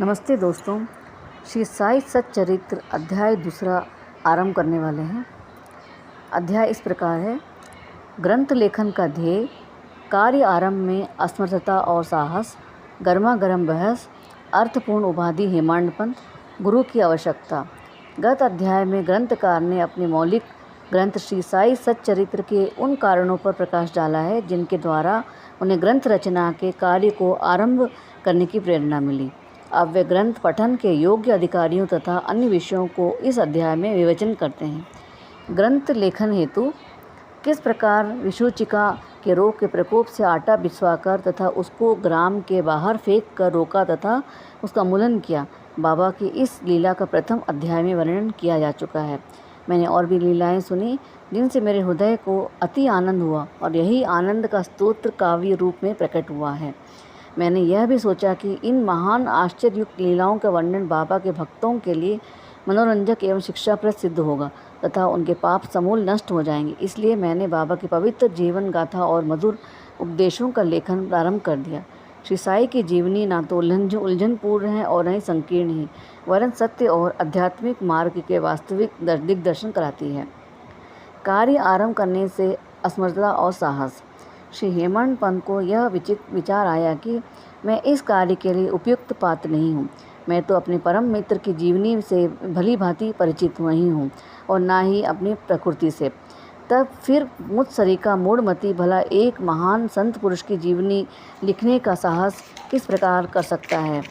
नमस्ते दोस्तों, श्री साई सच्चरित्र अध्याय दूसरा आरंभ करने वाले हैं। अध्याय इस प्रकार है। ग्रंथ लेखन का ध्येय, कार्य आरंभ में असमर्थता और साहस, गर्मा गर्म बहस, अर्थपूर्ण उपाधि हेमाडपंत, गुरु की आवश्यकता। गत अध्याय में ग्रंथकार ने अपने मौलिक ग्रंथ श्री साई सच्चरित्र के उन कारणों पर प्रकाश डाला है जिनके द्वारा उन्हें ग्रंथ रचना के कार्य को आरंभ करने की प्रेरणा मिली। अब वे ग्रंथ पठन के योग्य अधिकारियों तथा अन्य विषयों को इस अध्याय में विवेचन करते हैं। ग्रंथ लेखन हेतु किस प्रकार विषूचिका के रोग के प्रकोप से आटा बिछवाकर तथा उसको ग्राम के बाहर फेंक कर रोका तथा उसका मूलन किया, बाबा की इस लीला का प्रथम अध्याय में वर्णन किया जा चुका है। मैंने और भी लीलाएं सुनी जिनसे मेरे हृदय को अति आनंद हुआ और यही आनंद का स्तोत्र काव्य रूप में प्रकट हुआ है। मैंने यह भी सोचा कि इन महान आश्चर्ययुक्त लीलाओं का वर्णन बाबा के भक्तों के लिए मनोरंजक एवं शिक्षाप्रद सिद्ध होगा तथा उनके पाप समूल नष्ट हो जाएंगे। इसलिए मैंने बाबा की पवित्र जीवन गाथा और मधुर उपदेशों का लेखन प्रारंभ कर दिया। श्री साई की जीवनी ना तो उलझनपूर्ण है और न ही संकीर्ण है, वरन सत्य और आध्यात्मिक मार्ग के वास्तविक दिग्दर्शन कराती है। कार्य आरंभ करने से असमर्थता और साहस। श्री हेमाडपंत को यह विचार आया कि मैं इस कार्य के लिए उपयुक्त पात्र नहीं हूँ। मैं तो अपने परम मित्र की जीवनी से भली भांति परिचित नहीं हूँ और ना ही अपनी प्रकृति से। तब फिर मुझ सरीका मूढ़मती भला एक महान संत पुरुष की जीवनी लिखने का साहस किस प्रकार कर सकता है।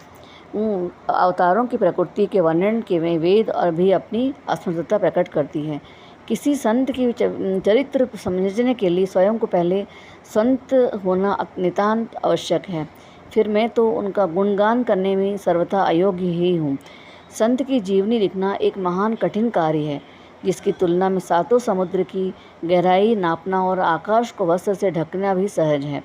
अवतारों की प्रकृति के वर्णन के में वेद और भी अपनी असमर्थता प्रकट करती है। किसी संत की चरित्र समझने के लिए स्वयं को पहले संत होना नितांत आवश्यक है। फिर मैं तो उनका गुणगान करने में सर्वथा अयोग्य ही हूँ। संत की जीवनी लिखना एक महान कठिन कार्य है जिसकी तुलना में सातों समुद्र की गहराई नापना और आकाश को वस्त्र से ढकना भी सहज है।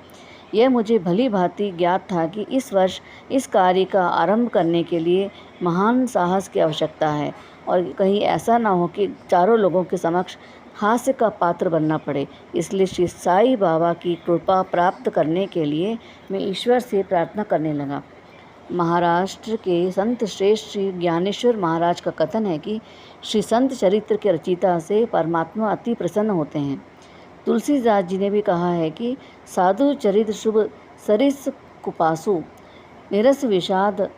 यह मुझे भली भांति ज्ञात था कि इस वर्ष इस कार्य का आरंभ करने के लिए महान साहस की आवश्यकता है और कहीं ऐसा ना हो कि चारों लोगों के समक्ष हास्य का पात्र बनना पड़े। इसलिए श्री साई बाबा की कृपा प्राप्त करने के लिए मैं ईश्वर से प्रार्थना करने लगा। महाराष्ट्र के संत श्रेष्ठ श्री ज्ञानेश्वर महाराज का कथन है कि श्री संत चरित्र के रचयिता से परमात्मा अति प्रसन्न होते हैं। तुलसीदास जी ने भी कहा है कि साधु चरित्र शुभ सरिस कुपासु, निरस विषाद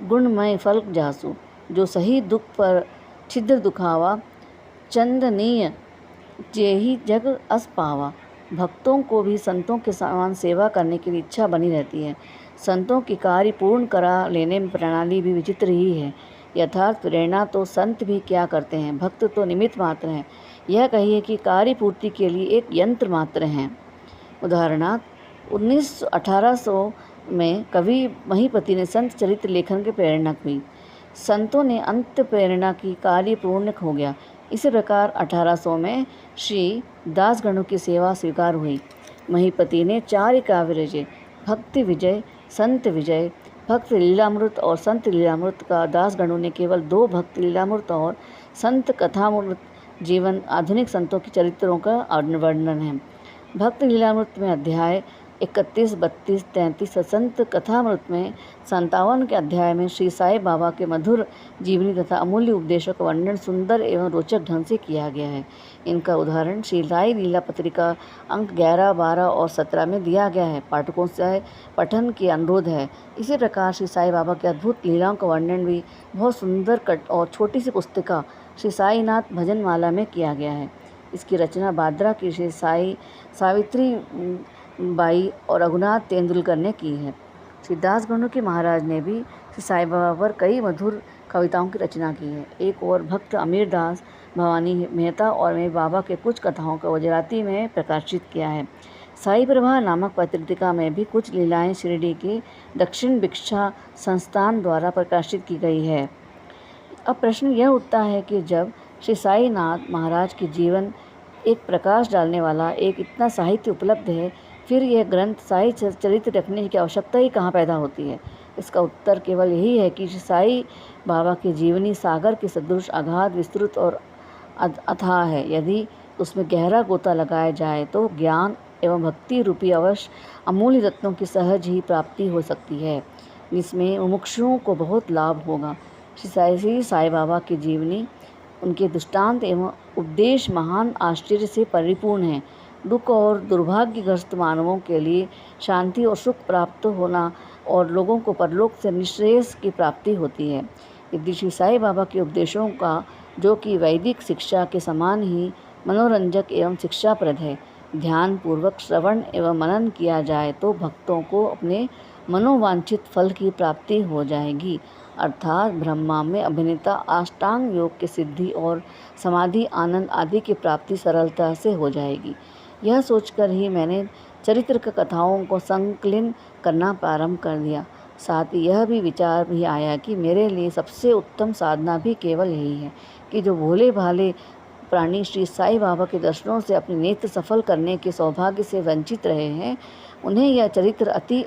गुणमय फल जासु, जो सही दुख पर छिद्र दुखावा, चंदनीय जेहि जग अस पावा। भक्तों को भी संतों के समान सेवा करने की इच्छा बनी रहती है। संतों की कार्य पूर्ण करा लेने में प्रणाली भी विचित्र ही है। यथार्थ प्रेरणा तो संत भी क्या करते हैं, भक्त तो निमित्त मात्र हैं। यह कहिए कि कार्य पूर्ति के लिए एक यंत्र मात्र हैं। उदाहरणार्थ 1800 में कवि महीपति ने संत चरित्र लेखन के प्रेरणा हुई। संतों ने अंत प्रेरणा की कार्य पूर्ण हो गया। इसी प्रकार 1800 में श्री दासगणों की सेवा स्वीकार हुई। महीपति ने 4 काव्य रचे, भक्ति विजय, संत विजय, भक्त लीलामृत और संत लीलामृत का दासगणों ने केवल 2 भक्त लीलामृत और संत कथामृत जीवन आधुनिक संतों के चरित्रों का वर्णन है। भक्त लीलामृत में अध्याय 31, 32, 33 और संत कथामृत में 57 के अध्याय में श्री साई बाबा के मधुर जीवनी तथा अमूल्य उपदेशों का वर्णन सुंदर एवं रोचक ढंग से किया गया है। इनका उदाहरण श्री साई लीला पत्रिका अंक 11, 12 और 17 में दिया गया है। पाठकों से पठन की अनुरोध है। इसी प्रकार श्री साई बाबा की अद्भुत लीलाओं का वर्णन भी बहुत सुंदर और छोटी सी पुस्तिका श्री साईनाथ भजन माला में किया गया है। इसकी रचना बांद्रा की श्री सावित्री बाई और रघुनाथ तेंदुलकर ने की है। श्री दासगणों के महाराज ने भी श्री साई बाबा पर कई मधुर कविताओं की रचना की है। एक और भक्त अमीर दास भवानी मेहता और मैं बाबा के कुछ कथाओं का गुजराती में प्रकाशित किया है। साई प्रभा नामक पत्रिका में भी कुछ लीलाएं शिरडी के दक्षिण भिक्षा संस्थान द्वारा प्रकाशित की गई है। अब प्रश्न यह उठता है कि जब श्री साईनाथ महाराज के जीवन एक प्रकाश डालने वाला एक इतना साहित्य उपलब्ध है, फिर यह ग्रंथ साई चरित्र रखने की आवश्यकता ही कहाँ पैदा होती है। इसका उत्तर केवल यही है कि साई बाबा की जीवनी सागर के सदृश अगाध, विस्तृत और अथाह है। यदि उसमें गहरा गोता लगाया जाए तो ज्ञान एवं भक्ति रूपी अवश्य अमूल्य रत्नों की सहज ही प्राप्ति हो सकती है। जिसमें मुमुक्षुओं को बहुत लाभ होगा। श्री साई बाबा की जीवनी, उनके दृष्टांत एवं उपदेश महान आश्चर्य से परिपूर्ण हैं। दुख और दुर्भाग्यग्रस्त मानवों के लिए शांति और सुख प्राप्त होना और लोगों को परलोक से निश्रेयस की प्राप्ति होती है। यदि श्री साई बाबा के उपदेशों का, जो कि वैदिक शिक्षा के समान ही मनोरंजक एवं शिक्षाप्रद है, ध्यान पूर्वक श्रवण एवं मनन किया जाए तो भक्तों को अपने मनोवांछित फल की प्राप्ति हो जाएगी, अर्थात ब्रह्मा में अभिनेता अष्टांग योग की सिद्धि और समाधि आनंद आदि की प्राप्ति सरलता से हो जाएगी। यह सोचकर ही मैंने चरित्र कथाओं को संकलन करना प्रारंभ कर दिया। साथ ही यह भी विचार भी आया कि मेरे लिए सबसे उत्तम साधना भी केवल यही है कि जो भोले भाले प्राणी श्री साई बाबा के दर्शनों से अपने नेत्र सफल करने के सौभाग्य से वंचित रहे हैं, उन्हें यह चरित्र अति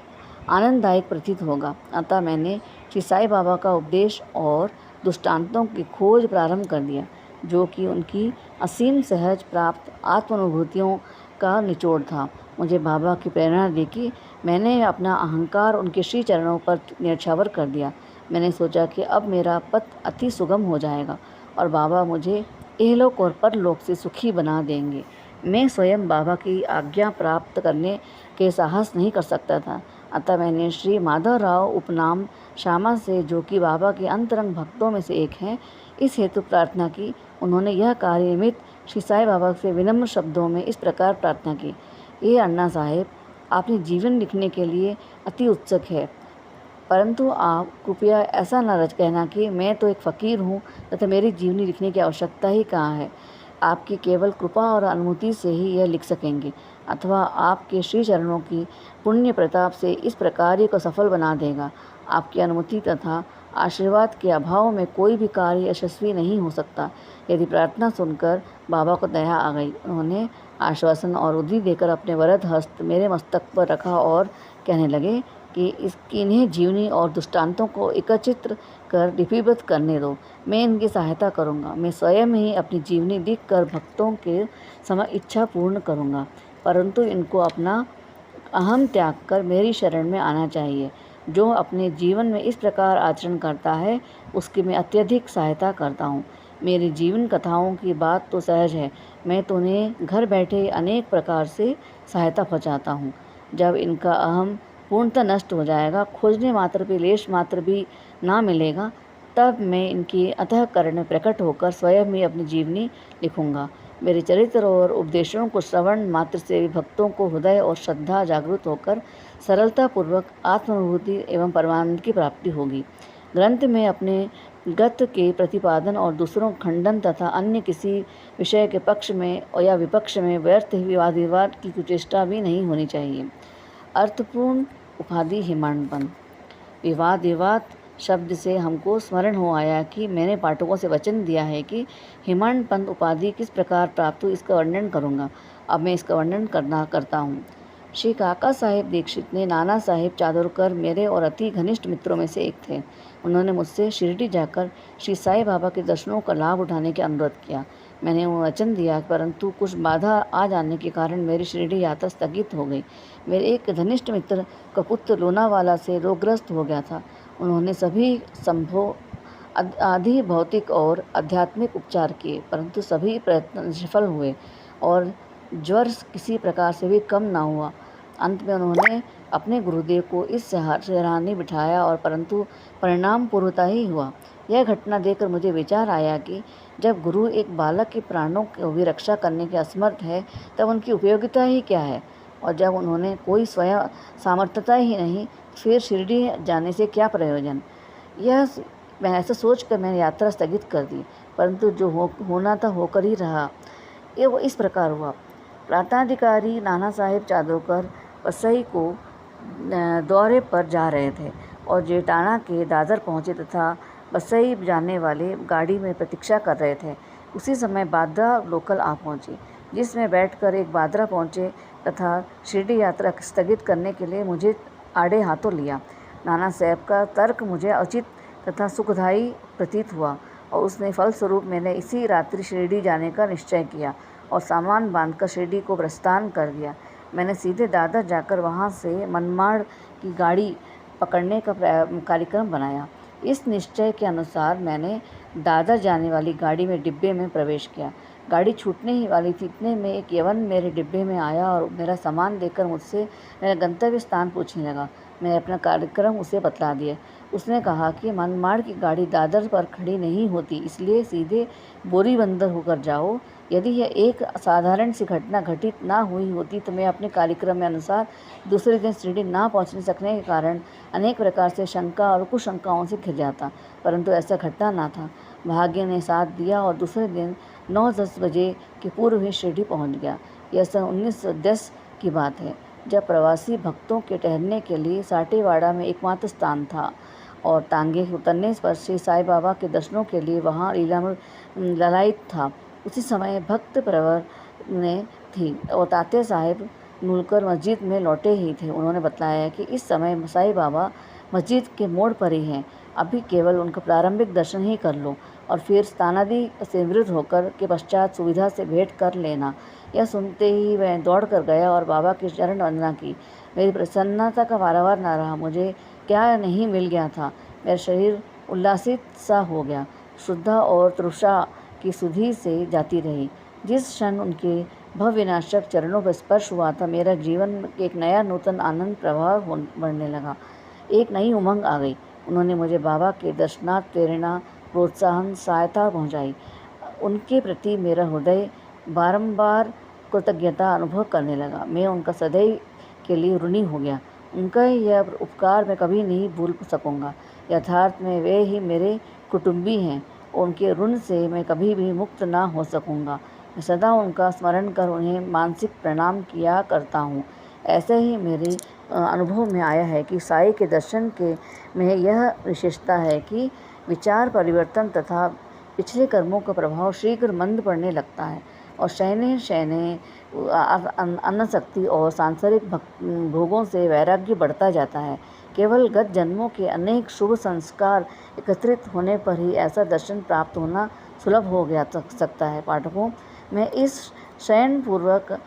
आनंददायक प्रतीत होगा। अतः मैंने श्री साई बाबा का उपदेश और दृष्टांतों की खोज प्रारंभ कर दिया, जो कि उनकी असीम सहज प्राप्त आत्मानुभूतियों का निचोड़ था। मुझे बाबा की प्रेरणा दी कि मैंने अपना अहंकार उनके श्री चरणों पर न्यौछावर कर दिया। मैंने सोचा कि अब मेरा पथ अति सुगम हो जाएगा और बाबा मुझे इहलोक और परलोक से सुखी बना देंगे। मैं स्वयं बाबा की आज्ञा प्राप्त करने के साहस नहीं कर सकता था। अतः मैंने श्री माधवराव उपनाम श्यामा से, जो कि बाबा के अंतरंग भक्तों में से एक हैं, इस हेतु प्रार्थना की। उन्होंने यह कार्य निमित्त श्री साई बाबा से विनम्र शब्दों में इस प्रकार प्रार्थना की, ये अन्ना साहेब, आपने जीवन लिखने के लिए अति उत्सुक है, परंतु आप कृपया ऐसा न कहना कि मैं तो एक फ़कीर हूँ तथा मेरी जीवनी लिखने की आवश्यकता ही कहाँ है। आपकी केवल कृपा और अनुमति से ही यह लिख सकेंगे, अथवा आपके श्री चरणों की पुण्य प्रताप से इस प्रकार को सफल बना देगा। आपकी अनुमति तथा आशीर्वाद के अभाव में कोई भी कार्य यशस्वी नहीं हो सकता। यदि प्रार्थना सुनकर बाबा को दया आ गई। उन्होंने आश्वासन और उद्दी देकर अपने वरद हस्त मेरे मस्तक पर रखा और कहने लगे कि इन्हें जीवनी और दृष्टांतों को एकत्रित कर लिपिबद्ध करने दो। मैं इनकी सहायता करूंगा। मैं स्वयं ही अपनी जीवनी लिख कर भक्तों के समय इच्छा पूर्ण करूंगा, परंतु इनको अपना अहम त्याग कर मेरी शरण में आना चाहिए। जो अपने जीवन में इस प्रकार आचरण करता है, उसकी मैं अत्यधिक सहायता करता हूँ। मेरी जीवन कथाओं की बात तो सहज है, मैं तो उन्हें घर बैठे अनेक प्रकार से सहायता पहुँचाता हूँ। जब इनका अहम पूर्णतः नष्ट हो जाएगा, खोजने मात्र भी लेश मात्र भी ना मिलेगा, तब मैं इनकी अंतःकरण में प्रकट होकर स्वयं ही अपनी जीवनी लिखूंगा। मेरे चरित्र और उपदेशों को श्रवण मात्र से भक्तों को हृदय और श्रद्धा जागृत होकर सरलतापूर्वक आत्मानुभूति एवं परमानंद की प्राप्ति होगी। ग्रंथ में अपने गत के प्रतिपादन और दूसरों खंडन तथा अन्य किसी विषय के पक्ष में या विपक्ष में व्यर्थ विवाद विवाद की कुचेष्टा भी नहीं होनी चाहिए। अर्थपूर्ण उपाधि हिमांडपन। विवाद विवाद शब्द से हमको स्मरण हो आया कि मैंने पाठकों से वचन दिया है कि हिमांडपंत उपाधि किस प्रकार प्राप्त हुई, इसका वर्णन करूंगा। अब मैं इसका वर्णन करता हूँ। श्री काका साहेब दीक्षित ने नाना साहेब चादोरकर मेरे और अति घनिष्ठ मित्रों में से एक थे। उन्होंने मुझसे शिरडी जाकर श्री साई बाबा के दर्शनों का लाभ उठाने का अनुरोध किया। मैंने वो वचन दिया, परंतु कुछ बाधा आ जाने के कारण मेरी शिरडी यात्रा स्थगित हो गई। मेरे एक घनिष्ठ मित्र का पुत्र लोनावाला से रोगग्रस्त हो गया था। उन्होंने सभी संभव आदि भौतिक और आध्यात्मिक उपचार किए, परंतु सभी प्रयत्न निष्फल हुए और ज्वर किसी प्रकार से भी कम ना हुआ। अंत में उन्होंने अपने गुरुदेव को इस सराहनीय बिठाया और परंतु परिणाम पूर्णतः ही हुआ। यह घटना देखकर मुझे विचार आया कि जब गुरु एक बालक के प्राणों की भी रक्षा करने के असमर्थ है, तब उनकी उपयोगिता ही क्या है, और जब उन्होंने कोई स्वयं सामर्थ्यता ही नहीं, फिर शिरडी जाने से क्या प्रयोजन। मैं ऐसा सोचकर मैंने यात्रा स्थगित कर दी, परंतु जो होना था होकर ही रहा। ये वो इस प्रकार हुआ। प्रांताधिकारी नाना साहेब चादोरकर वसई को दौरे पर जा रहे थे और जेटाना के दादर पहुँचे तथा वसई जाने वाले गाड़ी में प्रतीक्षा कर रहे थे। उसी समय बांद्रा लोकल आ पहुँची, जिसमें बैठकर एक बांद्रा पहुँचे तथा शिरडी यात्रा स्थगित करने के लिए मुझे आड़े हाथों लिया। नाना साहेब का तर्क मुझे उचित तथा सुखदायी प्रतीत हुआ और उसने फलस्वरूप मैंने इसी रात्रि शिरडी जाने का निश्चय किया और सामान बांधकर शिरडी को प्रस्थान कर दिया। मैंने सीधे दादर जाकर वहां से मनमाड़ की गाड़ी पकड़ने का कार्यक्रम बनाया। इस निश्चय के अनुसार मैंने दादर जाने वाली गाड़ी में डिब्बे में प्रवेश किया। गाड़ी छूटने ही वाली थी, इतने में एक यवन मेरे डिब्बे में आया और मेरा सामान देखकर मुझसे मेरा गंतव्य स्थान पूछने लगा। मैंने अपना कार्यक्रम उसे बतला दिया। उसने कहा कि मनमाड़ की गाड़ी दादर पर खड़ी नहीं होती, इसलिए सीधे बोरीबंदर होकर जाओ। यदि यह एक साधारण सी घटना घटित ना हुई होती तो मैं अपने कार्यक्रम में अनुसार दूसरे दिन शिरडी ना पहुंच सकने के कारण अनेक प्रकार से शंका और कुशंकाओं से घिर जाता, परंतु ऐसा घटना ना था। भाग्य ने साथ दिया और दूसरे दिन 9-10 बजे के पूर्व ही शिरडी पहुंच गया। यह सन 1910 की बात है, जब प्रवासी भक्तों के ठहरने के लिए साटेवाड़ा में एकमात्र स्थान था और टांगे उतरने पर श्री साईं बाबा के दर्शनों के लिए वहाँ ललायित था। उसी समय भक्त प्रवर ने थी और तात्या साहेब नुलकर मस्जिद में लौटे ही थे। उन्होंने बताया कि इस समय साईं बाबा मस्जिद के मोड़ पर ही हैं, अभी केवल उनका प्रारंभिक दर्शन ही कर लो और फिर स्थानादि से निवृत्त होकर के पश्चात सुविधा से भेंट कर लेना। यह सुनते ही मैं दौड़ कर गया और बाबा की चरण वंदना की। मेरी प्रसन्नता का पारावार न रहा। मुझे क्या नहीं मिल गया था। मेरा शरीर उल्लासित सा हो गया। शुद्धा और तृषा की सुधि से जाती रही। जिस क्षण उनके भवविनाशक चरणों पर स्पर्श हुआ था, मेरा जीवन एक नया नूतन आनंद प्रवाह बढ़ने लगा। एक नई उमंग आ गई। उन्होंने मुझे बाबा के दर्शनार्थ प्रेरणा, प्रोत्साहन, सहायता पहुंचाई। उनके प्रति मेरा हृदय बारंबार कृतज्ञता अनुभव करने लगा। मैं उनका सदैव के लिए ऋणी हो गया। उनका यह उपकार मैं कभी नहीं भूल सकूंगा। यथार्थ में वे ही मेरे कुटुंबी हैं। उनके ऋण से मैं कभी भी मुक्त ना हो सकूंगा। मैं सदा उनका स्मरण कर उन्हें मानसिक प्रणाम किया करता हूँ। ऐसे ही मेरे अनुभव में आया है कि साईं के दर्शन के में यह विशेषता है कि विचार परिवर्तन तथा पिछले कर्मों का प्रभाव शीघ्र मंद पड़ने लगता है और शयने अनासक्ति और सांसारिक भोगों से वैराग्य बढ़ता जाता है। केवल गत जन्मों के अनेक शुभ संस्कार एकत्रित होने पर ही ऐसा दर्शन प्राप्त होना सुलभ हो गया सकता है। पाठकों, मैं इस शयनपूर्वक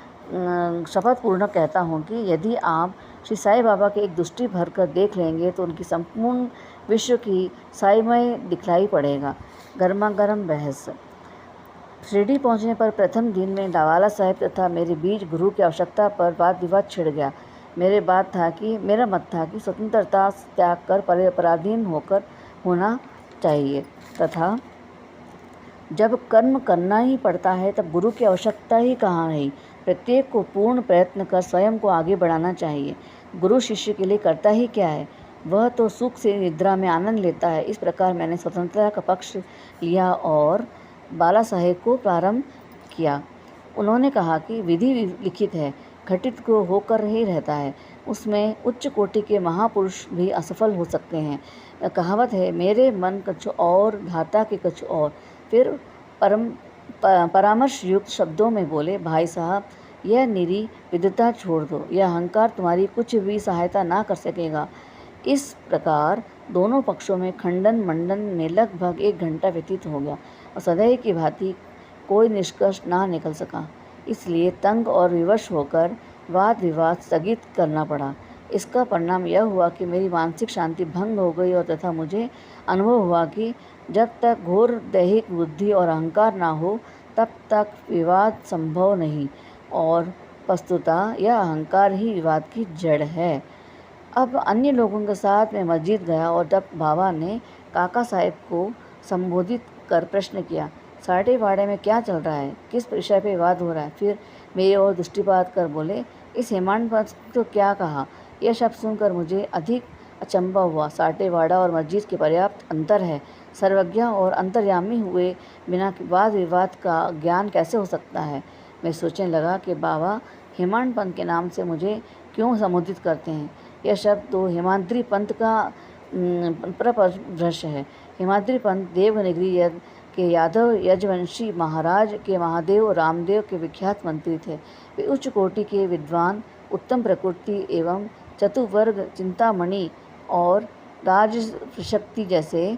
शपथपूर्वक कहता हूँ कि यदि आप श्री साईं बाबा के एक दृष्टि भर कर देख लेंगे तो उनकी संपूर्ण विश्व की साईमय दिखलाई पड़ेगा। गर्मा गर्म बहस। शिरडी पहुंचने पर प्रथम दिन में डावाला साहब तथा मेरे बीच गुरु की आवश्यकता पर वाद विवाद छिड़ गया। मेरा मत था कि स्वतंत्रता त्याग कर पराधीन होकर होना चाहिए तथा जब कर्म करना ही पड़ता है तब गुरु की आवश्यकता ही कहाँ रही। प्रत्येक को पूर्ण प्रयत्न कर स्वयं को आगे बढ़ाना चाहिए। गुरु शिष्य के लिए करता ही क्या है, वह तो सुख से निद्रा में आनंद लेता है। इस प्रकार मैंने स्वतंत्रता का पक्ष लिया और बाला साहेब को प्रारंभ किया। उन्होंने कहा कि विधि लिखित है, घटित को होकर ही रहता है, उसमें उच्च कोटि के महापुरुष भी असफल हो सकते हैं। कहावत है, मेरे मन कुछ और धाता के कुछ और। फिर परामर्श युक्त शब्दों में बोले, भाई साहब, यह निरी विद्वता छोड़ दो, यह अहंकार तुम्हारी कुछ भी सहायता ना कर सकेगा। इस प्रकार दोनों पक्षों में खंडन मंडन में लगभग 1 घंटा व्यतीत हो गया और सदैव की भांति कोई निष्कर्ष ना निकल सका। इसलिए तंग और विवश होकर वाद विवाद स्थगित करना पड़ा। इसका परिणाम यह हुआ कि मेरी मानसिक शांति भंग हो गई और तथा मुझे अनुभव हुआ कि जब तक घोर दैहिक बुद्धि और अहंकार ना हो तब तक विवाद संभव नहीं और वस्तुतः यह अहंकार ही विवाद की जड़ है। अब अन्य लोगों के साथ मैं मस्जिद गया और जब बाबा ने काका साहब को संबोधित कर प्रश्न किया, साटेवाड़े में क्या चल रहा है, किस विषय पे विवाद हो रहा है, फिर मेरी ओर दृष्टिपात कर बोले, इस हेमांड पर तो क्या कहा। यह शब्द सुनकर मुझे अधिक अचंभा हुआ। साटेवाड़ा और मस्जिद के पर्याप्त अंतर है। सर्वज्ञ और अंतर्यामी हुए बिना वाद विवाद का ज्ञान कैसे हो सकता है। मैं सोचने लगा कि बाबा हेमांड पंथ के नाम से मुझे क्यों संबोधित करते हैं। यह शब्द तो हेमाद्री पंथ का प्रभ्रश है। हेमाद्री पंथ देवनगरी के यादव यजवंशी महाराज के महादेव रामदेव के विख्यात मंत्री थे। वे उच्च कोटि के विद्वान, उत्तम प्रकृति एवं चतुर्वर्ग चिंतामणि और राजशक्ति जैसे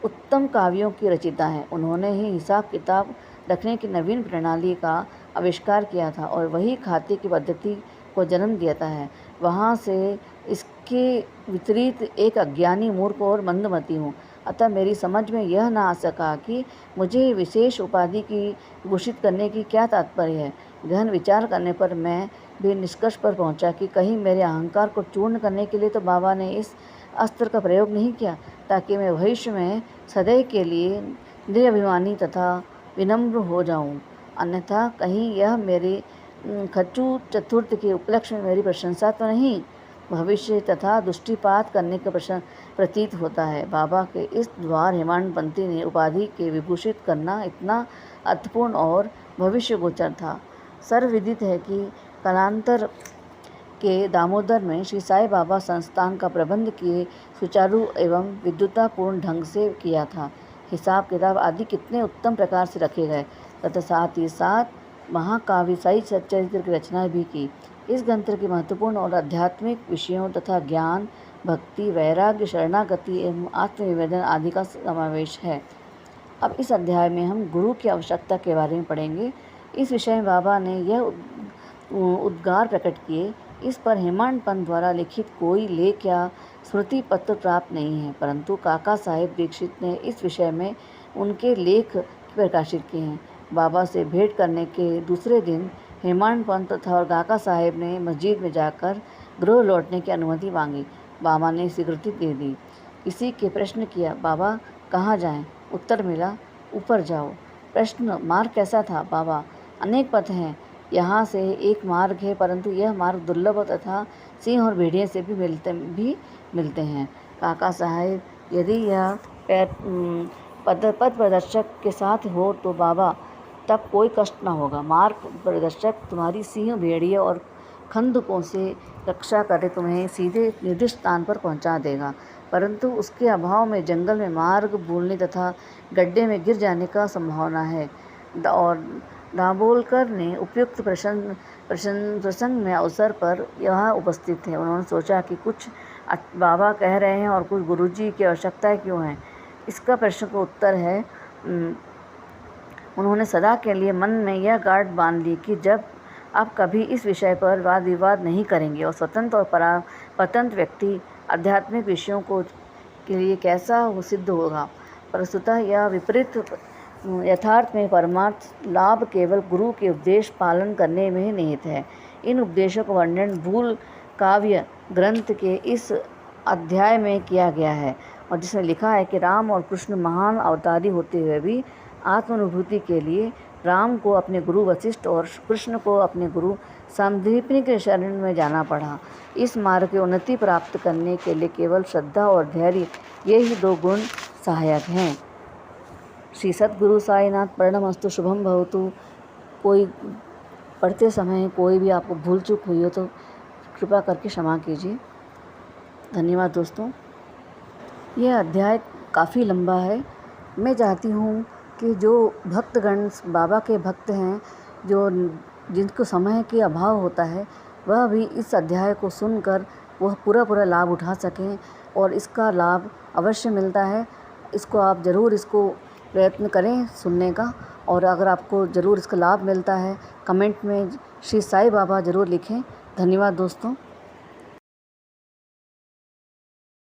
उत्तम काव्यों की रचयिता हैं। उन्होंने ही हिसाब किताब रखने की नवीन प्रणाली का आविष्कार किया था और वही खाते की पद्धति को जन्म दिया है। वहाँ से इसके विपरीत एक अज्ञानी, मूर्ख और मंदमती हूँ। अतः मेरी समझ में यह न आ सका कि मुझे विशेष उपाधि की घोषित करने की क्या तात्पर्य है। गहन विचार करने पर मैं भी निष्कर्ष पर पहुंचा कि कहीं मेरे अहंकार को चूर्ण करने के लिए तो बाबा ने इस अस्त्र का प्रयोग नहीं किया, ताकि मैं भविष्य में सदैव के लिए निरभिमानी तथा विनम्र हो जाऊं। अन्यथा कहीं यह मेरे खच्चू चतुर्थ के उपलक्ष्य में मेरी प्रशंसा तो नहीं, भविष्य तथा दृष्टिपात करने का प्रतीत होता है। बाबा के इस द्वार हेमाडपंथी ने उपाधि के विभूषित करना इतना अर्थपूर्ण और भविष्य गोचर था। सर्वविदित है कि कालांतर के दामोदर में श्री साई बाबा संस्थान का प्रबंध किए सुचारू एवं विद्युतापूर्ण ढंग से किया था। हिसाब किताब आदि कितने उत्तम प्रकार से रखे गए तथा साथ ही साथ महाकाव्य साई सच्चरित्र की रचना भी की। इस ग्रंथ के महत्वपूर्ण और आध्यात्मिक विषयों तथा ज्ञान, भक्ति, वैराग्य, शरणागति एवं आत्मनिवेदन आदि का समावेश है। अब इस अध्याय में हम गुरु की आवश्यकता के बारे में पढ़ेंगे। इस विषय में बाबा ने यह उद्गार प्रकट किए। इस पर हेमाडपंथ द्वारा लिखित कोई लेख या स्मृति पत्र प्राप्त नहीं है, परंतु काका साहेब दीक्षित ने इस विषय में उनके लेख प्रकाशित किए हैं। बाबा से भेंट करने के दूसरे दिन हेमाडपंथ तथा और काका साहेब ने मस्जिद में जाकर गृह लौटने की अनुमति मांगी। बाबा ने स्वीकृति दे दी। किसी के प्रश्न किया, बाबा कहाँ जाएं? उत्तर मिला, ऊपर जाओ। प्रश्न, मार्ग कैसा था? बाबा, अनेक पथ हैं, यहाँ से एक मार्ग है, परंतु यह मार्ग दुर्लभ तथा सिंह और भेड़िए से भी मिलते हैं। काका साहेब, यदि यह पथ प्रदर्शक के साथ हो तो बाबा तब कोई कष्ट न होगा। मार्ग प्रदर्शक तुम्हारी सिंह, भेड़िए और खंदकों से रक्षा करे तुम्हें सीधे निर्दिष्ट स्थान पर पहुंचा देगा, परंतु उसके अभाव में जंगल में मार्ग भूलने तथा गड्ढे में गिर जाने का संभावना है। और दाभोलकर ने उपयुक्त प्रसंग में अवसर पर यहाँ उपस्थित थे। उन्होंने सोचा कि कुछ बाबा कह रहे हैं और कुछ गुरुजी की आवश्यकता क्यों है। इसका प्रश्न का उत्तर है, उन्होंने सदा के लिए मन में यह गांठ बांध ली कि जब आप कभी इस विषय पर वाद विवाद नहीं करेंगे और स्वतंत्र और परतंत्र व्यक्ति आध्यात्मिक विषयों के लिए कैसा सिद्ध होगा। वस्तुतः यह विपरीत यथार्थ में परमार्थ लाभ केवल गुरु के उपदेश पालन करने में ही निहित है। इन उपदेशों का वर्णन भूल काव्य ग्रंथ के इस अध्याय में किया गया है, और जिसमें लिखा है कि राम और कृष्ण महान अवतारी होते हुए भी आत्मानुभूति के लिए राम को अपने गुरु वशिष्ठ और कृष्ण को अपने गुरु सांदीपनि के शरण में जाना पड़ा। इस मार्ग की उन्नति प्राप्त करने के लिए केवल श्रद्धा और धैर्य, ये ही दो गुण सहायक हैं। श्री सद्गुरु साईनाथ प्रणमस्तु, शुभम भवतु। कोई पढ़ते समय कोई भी आपको भूल चूक हुई हो तो कृपा करके क्षमा कीजिए। धन्यवाद दोस्तों। यह अध्याय काफ़ी लंबा है। मैं चाहती हूँ कि जो भक्तगण बाबा के भक्त हैं, जिनको समय के अभाव होता है, वह भी इस अध्याय को सुनकर वह पूरा लाभ उठा सकें, और इसका लाभ अवश्य मिलता है। इसको आप ज़रूर प्रयत्न करें सुनने का, और अगर आपको ज़रूर इसका लाभ मिलता है कमेंट में श्री साई बाबा ज़रूर लिखें। धन्यवाद दोस्तों।